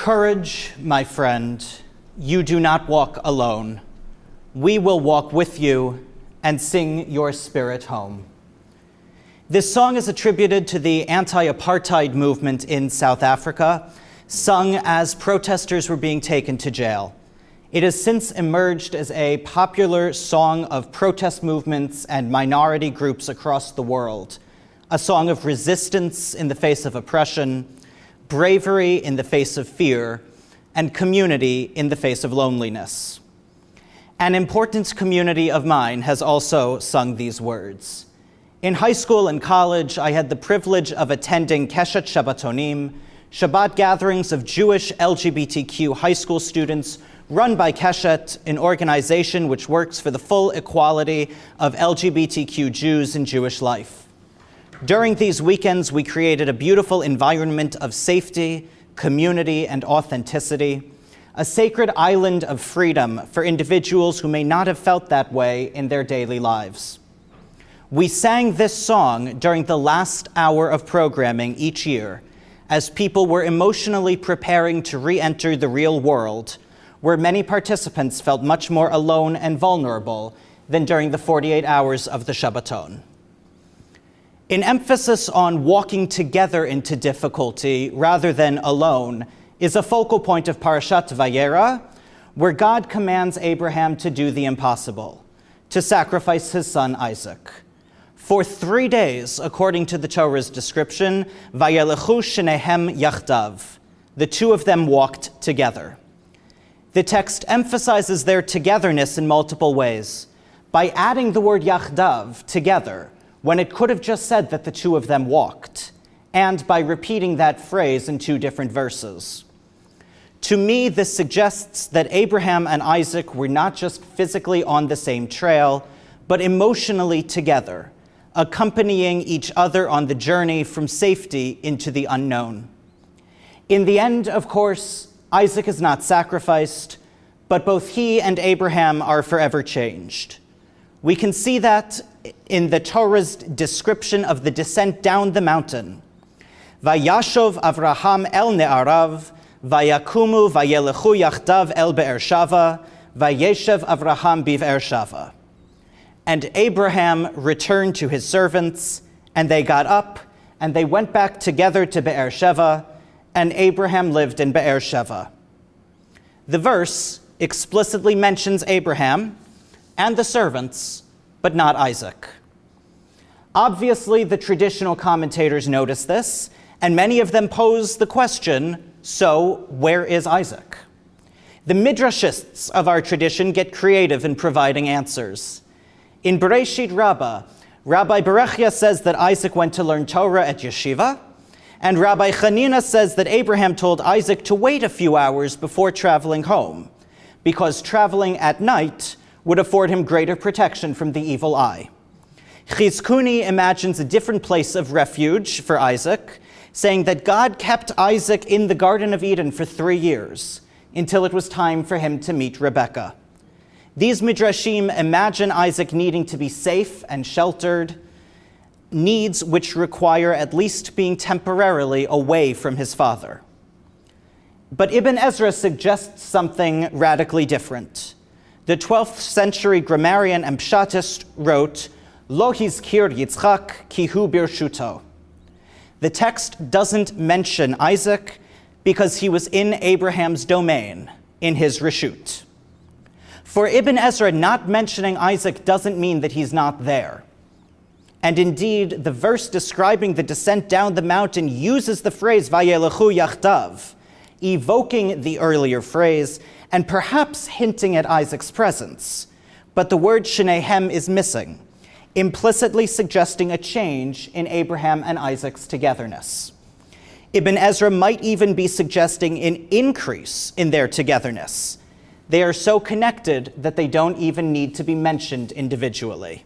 Courage, my friend, you do not walk alone. We will walk with you and sing your spirit home. This song is attributed to the anti-apartheid movement in South Africa, sung as protesters were being taken to jail. It has since emerged as a popular song of protest movements and minority groups across the world, a song of resistance in the face of oppression, bravery in the face of fear, and community in the face of loneliness. An important community of mine has also sung these words. In high school and college, I had the privilege of attending Keshet Shabbatonim, Shabbat gatherings of Jewish LGBTQ high school students run by Keshet, an organization which works for the full equality of LGBTQ Jews in Jewish life. During these weekends, we created a beautiful environment of safety, community, and authenticity, a sacred island of freedom for individuals who may not have felt that way in their daily lives. We sang this song during the last hour of programming each year as people were emotionally preparing to re-enter the real world, where many participants felt much more alone and vulnerable than during the 48 hours of the Shabbaton. An emphasis on walking together into difficulty rather than alone is a focal point of Parashat Vayera, where God commands Abraham to do the impossible, to sacrifice his son Isaac. For 3 days, according to the Torah's description, Vayelechu shenehem yachdav, the two of them walked together. The text emphasizes their togetherness in multiple ways, by adding the word yachdav, together, when it could have just said that the two of them walked, and by repeating that phrase in two different verses. To me, this suggests that Abraham and Isaac were not just physically on the same trail, but emotionally together, accompanying each other on the journey from safety into the unknown. In the end, of course, Isaac is not sacrificed, but both he and Abraham are forever changed. We can see that in the Torah's description of the descent down the mountain. Vayashov Avraham el ne'arav, vayakumu vayelechu yachdav el Be'er Shava, vayeshev Avraham b'Be'er Shava. And Abraham returned to his servants, and they got up, and they went back together to Be'er Sheva, and Abraham lived in Be'er Sheva. The verse explicitly mentions Abraham and the servants, but not Isaac. Obviously, the traditional commentators notice this, and many of them pose the question, so where is Isaac? The midrashists of our tradition get creative in providing answers. In Bereshit Rabbah, Rabbi Berechia says that Isaac went to learn Torah at yeshiva, and Rabbi Chanina says that Abraham told Isaac to wait a few hours before traveling home, because traveling at night would afford him greater protection from the evil eye. Chizkuni imagines a different place of refuge for Isaac, saying that God kept Isaac in the Garden of Eden for 3 years, until it was time for him to meet Rebekah. These midrashim imagine Isaac needing to be safe and sheltered, needs which require at least being temporarily away from his father. But Ibn Ezra suggests something radically different. The 12th century grammarian and pshatist wrote, Lo hizkir Yitzchak ki hu birshuto. The text doesn't mention Isaac because he was in Abraham's domain, in his reshut. For Ibn Ezra, not mentioning Isaac doesn't mean that he's not there. And indeed, the verse describing the descent down the mountain uses the phrase Vayelechu yachdav, evoking the earlier phrase and perhaps hinting at Isaac's presence. But the word shenehem is missing, implicitly suggesting a change in Abraham and Isaac's togetherness. Ibn Ezra might even be suggesting an increase in their togetherness. They are so connected that they don't even need to be mentioned individually.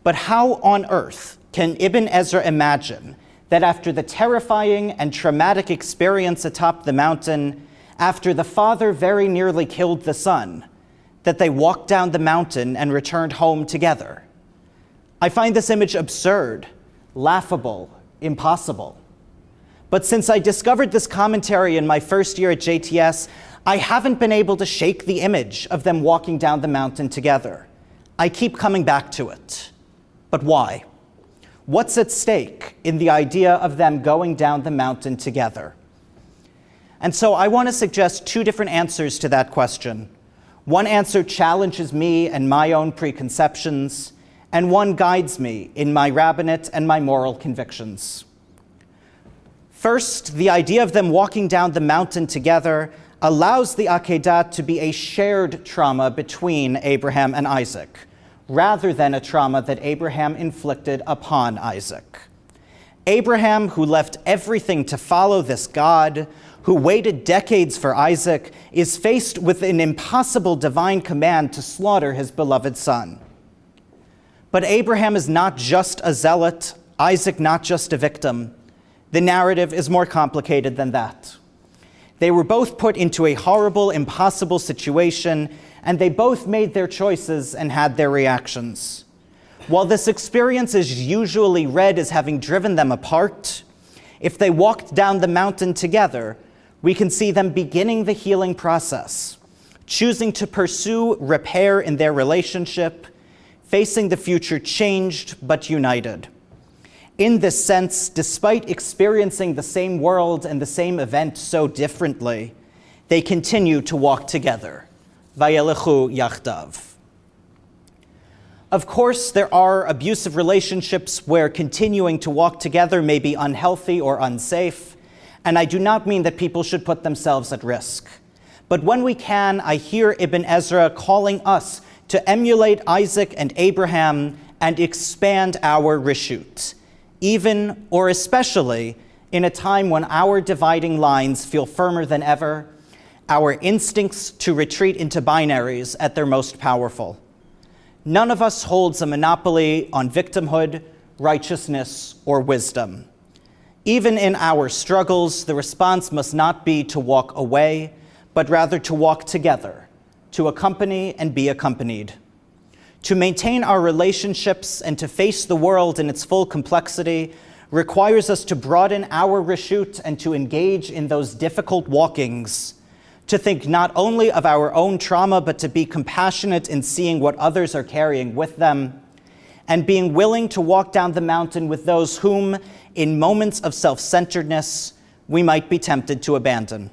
But how on earth can Ibn Ezra imagine that after the terrifying and traumatic experience atop the mountain, after the father very nearly killed the son, that they walked down the mountain and returned home together? I find this image absurd, laughable, impossible. But since I discovered this commentary in my first year at JTS, I haven't been able to shake the image of them walking down the mountain together. I keep coming back to it. But why? What's at stake in the idea of them going down the mountain together? And so I want to suggest two different answers to that question. One answer challenges me and my own preconceptions, and one guides me in my rabbinate and my moral convictions. First, the idea of them walking down the mountain together allows the Akedah to be a shared trauma between Abraham and Isaac, rather than a trauma that Abraham inflicted upon Isaac. Abraham, who left everything to follow this God, who waited decades for Isaac, is faced with an impossible divine command to slaughter his beloved son. But Abraham is not just a zealot, Isaac not just a victim. The narrative is more complicated than that. They were both put into a horrible, impossible situation, and they both made their choices and had their reactions. While this experience is usually read as having driven them apart, if they walked down the mountain together, we can see them beginning the healing process, choosing to pursue repair in their relationship, facing the future changed but united. In this sense, despite experiencing the same world and the same event so differently, they continue to walk together. Vayelechu yachdav. Of course, there are abusive relationships where continuing to walk together may be unhealthy or unsafe, and I do not mean that people should put themselves at risk. But when we can, I hear Ibn Ezra calling us to emulate Isaac and Abraham and expand our reshut, even or especially in a time when our dividing lines feel firmer than ever, our instincts to retreat into binaries at their most powerful. None of us holds a monopoly on victimhood, righteousness, or wisdom. Even in our struggles, the response must not be to walk away, but rather to walk together, to accompany and be accompanied. To maintain our relationships and to face the world in its full complexity requires us to broaden our reshut and to engage in those difficult walkings, to think not only of our own trauma, but to be compassionate in seeing what others are carrying with them, and being willing to walk down the mountain with those whom, in moments of self-centeredness, we might be tempted to abandon.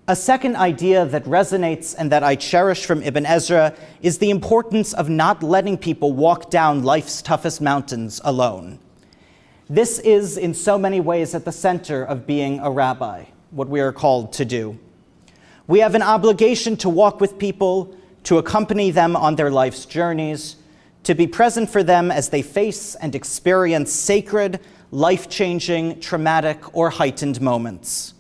A second idea that resonates and that I cherish from Ibn Ezra is the importance of not letting people walk down life's toughest mountains alone. This is, in so many ways, at the center of being a rabbi, what we are called to do. We have an obligation to walk with people, to accompany them on their life's journeys, to be present for them as they face and experience sacred, life-changing, traumatic, or heightened moments.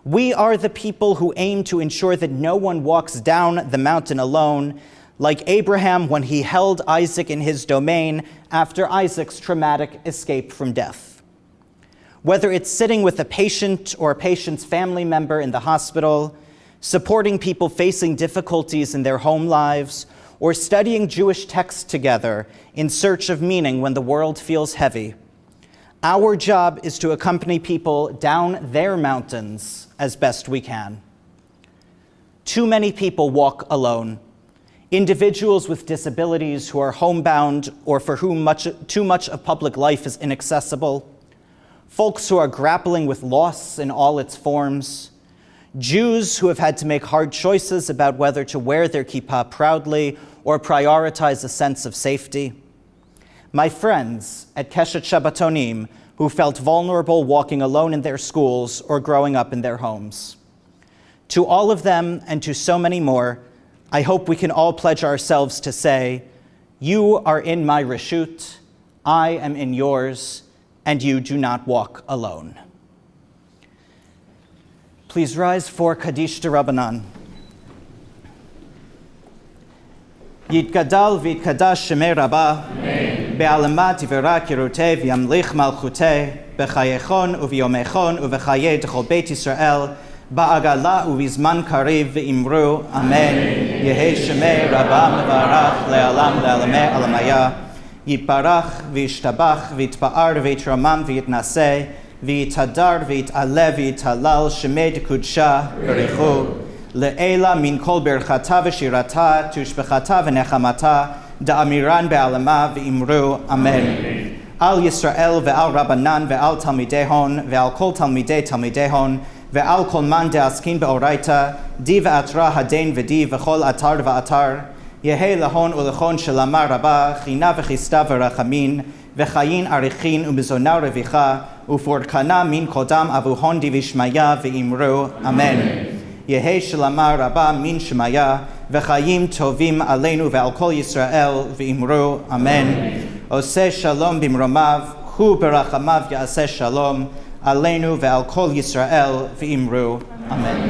We are the people who aim to ensure that no one walks down the mountain alone, like Abraham when he held Isaac in his domain after Isaac's traumatic escape from death. Whether it's sitting with a patient or a patient's family member in the hospital, supporting people facing difficulties in their home lives, or studying Jewish texts together in search of meaning when the world feels heavy, our job is to accompany people down their mountains as best we can. Too many people walk alone. Individuals with disabilities who are homebound or for whom too much of public life is inaccessible. Folks who are grappling with loss in all its forms. Jews who have had to make hard choices about whether to wear their kippah proudly or prioritize a sense of safety. My friends at Keshet Shabbatonim who felt vulnerable walking alone in their schools or growing up in their homes. To all of them and to so many more, I hope we can all pledge ourselves to say, you are in my reshut, I am in yours, and you do not walk alone. Please rise for Kaddish D'Rabbanan. Yitgadal v'yitkadash shemei Rabbah, be'alamat yivera kirotei v'yamlich malchutei, b'chayechon u'v'yomechon u'v'chayei d'chol Beit Yisrael, ba'agala u'v'zman kariv v'imru, Amen. Yehei shemei Rabbah mevarach le'alam le'alamei alamaya, yitbarach v'yishtabach v'yitpa'ar v'yitramam v'yitnaseh, ויתהדר ויתעלה ויתהלל שמי דקודשה ברכו. לעילה מן כל ברכתה ושירתה, תשבחתה ונחמתה, דאמירן בעלמה ואמרו אמן. על ישראל ועל רבנן ועל תלמידי הון ועל כל תלמידי הון ועל כל מן דעסקין באורייתא, די ואתרא הדין ודי וכל אתר ואתר, יהא להון ולכון שלמה רבה, חינה וכיסתה ורחמין, וחיין אריכין ומזונה רוויחה, ופורקנה מן קודם אבוהון די ושמיה ואמרו אמן. יהא שלמה רבה מן שמיה, וחיים טובים עלינו ועל כל ישראל ואמרו אמן. עושה שלום במרומיו, הוא ברחמיו יעשה שלום עלינו ועל כל ישראל ואמרו אמן.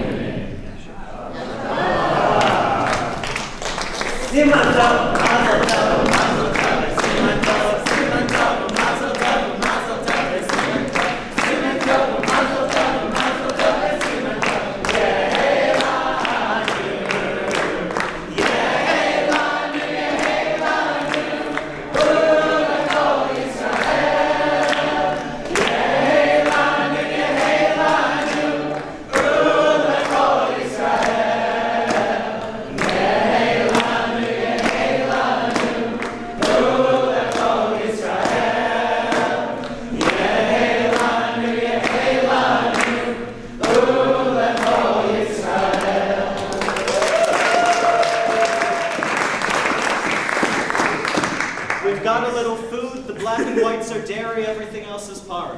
We've got a little food. The black and whites are dairy. Everything else is parve.